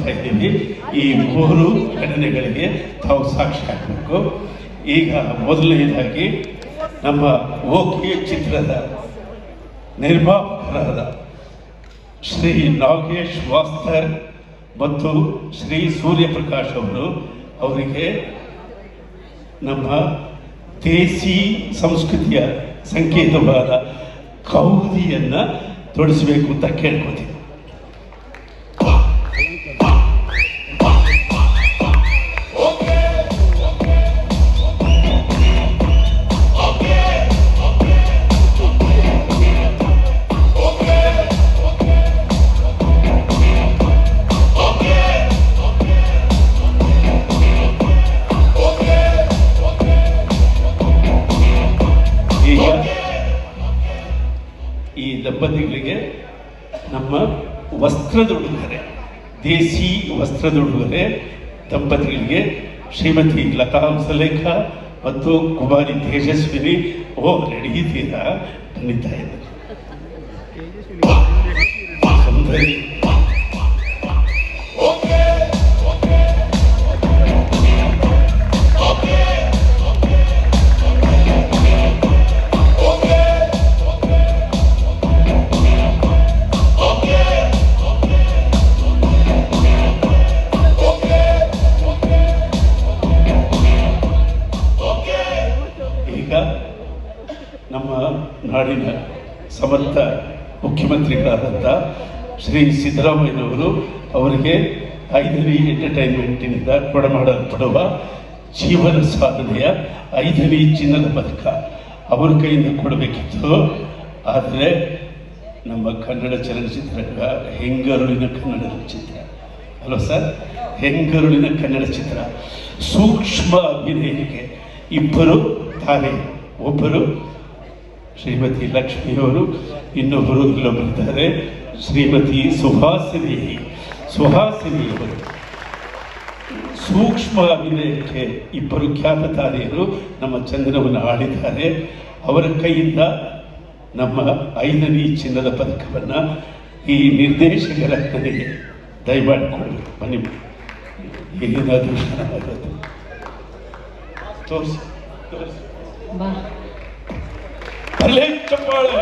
ಕೊಡ್ತಾ ಇದ್ದೀವಿ. ಈ 3 ಘಟನೆಗಳಿಗೆ ತಾವು ಸಾಕ್ಷಿ ಹಾಕಬೇಕು. ಈಗ ಮೊದಲನೇದಾಗಿ ನಮ್ಮ ಓಕೆ ಚಿತ್ರದ ನಿರ್ಮಾಪಕರಾದ ಶ್ರೀ ನಾಗೇಶ್ ವಾಸ್ತರ್ ಮತ್ತು ಶ್ರೀ ಸೂರ್ಯಪ್ರಕಾಶ್ ಅವರಿಗೆ ನಮ್ಮ ದೇಸಿ ಸಂಸ್ಕೃತಿಯ ಸಂಕೇತವಾದ ಕೌದಿಯನ್ನು ತೊಡಿಸಬೇಕು ಅಂತ ಕೇಳ್ಕೊತೀವಿ. ಈ ದಂಪತಿಗಳಿಗೆ ನಮ್ಮ ವಸ್ತ್ರದ ಉಡುಗೊರೆ, ದೇಸಿ ವಸ್ತ್ರದ ಉಡುಗೊರೆ ದಂಪತಿಗಳಿಗೆ ಶ್ರೀಮತಿ ಲತಾ ಹಂಸಲೇಖ ಮತ್ತು ಕುಮಾರಿ ತೇಜಸ್ವಿನಿ ರೆಡಿ ಇದ್ದೀರಾ? ಖಂಡಿತ ಇದೆ. ಸುಂದರಿ ನಮ್ಮ ನಾಡಿನ ಸಮರ್ಥ ಮುಖ್ಯಮಂತ್ರಿಗಳಾದಂಥ ಶ್ರೀ ಸಿದ್ದರಾಮಯ್ಯನವರು ಅವರಿಗೆ ಐದನೇ ಎಂಟರ್ಟೈನ್ಮೆಂಟಿನಿಂದ ಕೊಡಮಾಡಲ್ಪಡುವ ಜೀವನ ಸಾಧನೆಯ 5ನೇ ಚಿನ್ನದ ಪದಕ ಅವರ ಕೈಯಿಂದ ಕೊಡಬೇಕಿತ್ತು. ಆದರೆ ನಮ್ಮ ಕನ್ನಡ ಚಲನಚಿತ್ರರಂಗ ಹೆಂಗರುಳಿನ ಕನ್ನಡ ಚಿತ್ರ ಅಲ್ವ ಸರ್, ಹೆಂಗರುಳಿನ ಕನ್ನಡ ಚಿತ್ರ ಸೂಕ್ಷ್ಮ ಅಭಿನಯಕ್ಕೆ ಇಬ್ಬರು ತಾರೆ, ಒಬ್ಬರು ಶ್ರೀಮತಿ ಲಕ್ಷ್ಮಿಯವರು, ಇನ್ನೊಬ್ಬರು ಇಲ್ಲೊಬ್ಬರಿದ್ದಾರೆ ಶ್ರೀಮತಿ ಸುಹಾಸಿನಿಯವರು. ಸೂಕ್ಷ್ಮ ಅಭಿನಯಕ್ಕೆ ಇಬ್ಬರು ಖ್ಯಾತ ತಾರೆಯರು ನಮ್ಮ ಚಂದನವನ್ನು ಆಡಿದ್ದಾರೆ. ಅವರ ಕೈಯಿಂದ ನಮ್ಮ 5ನೇ ಚಿನ್ನದ ಪದಕವನ್ನು ಈ ನಿರ್ದೇಶಕರ ನನಗೆ ದಯಮಾಡಿ ಕೊಡಬೇಕು. ಬನ್ನಿ, ಏನಾದರೂ ಚೆನ್ನಾಗುತ್ತೆ ತೋರಿಸಿ ಅಲ್ಲೇ ಚಪ್ಪಾಳೆ.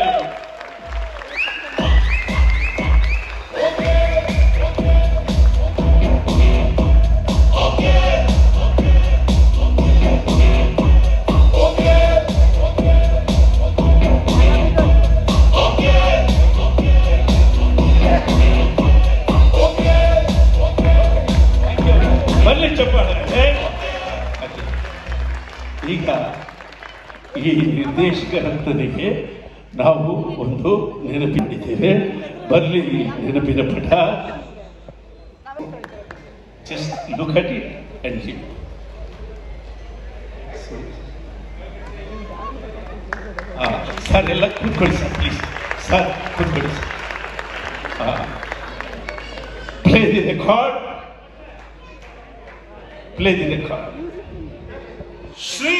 ಈಗ ಈ ನಿರ್ದೇಶಕರ ನನಗೆ ನಾವು ಒಂದು ನೆನಪಿದ್ದೇವೆ. ಬರಲಿ ನೆನಪಿನ ಪಟ. Just look at it and leave. Sir ಎಲ್ಲ ಕೂತ್ಕೊಳ್ಳಿ ಸರ್, ಪ್ಲೀಸ್ ಸರ್ ಕೂತ್ಕೊಳ್ಳಿ sir. Play the record, play the record. Shri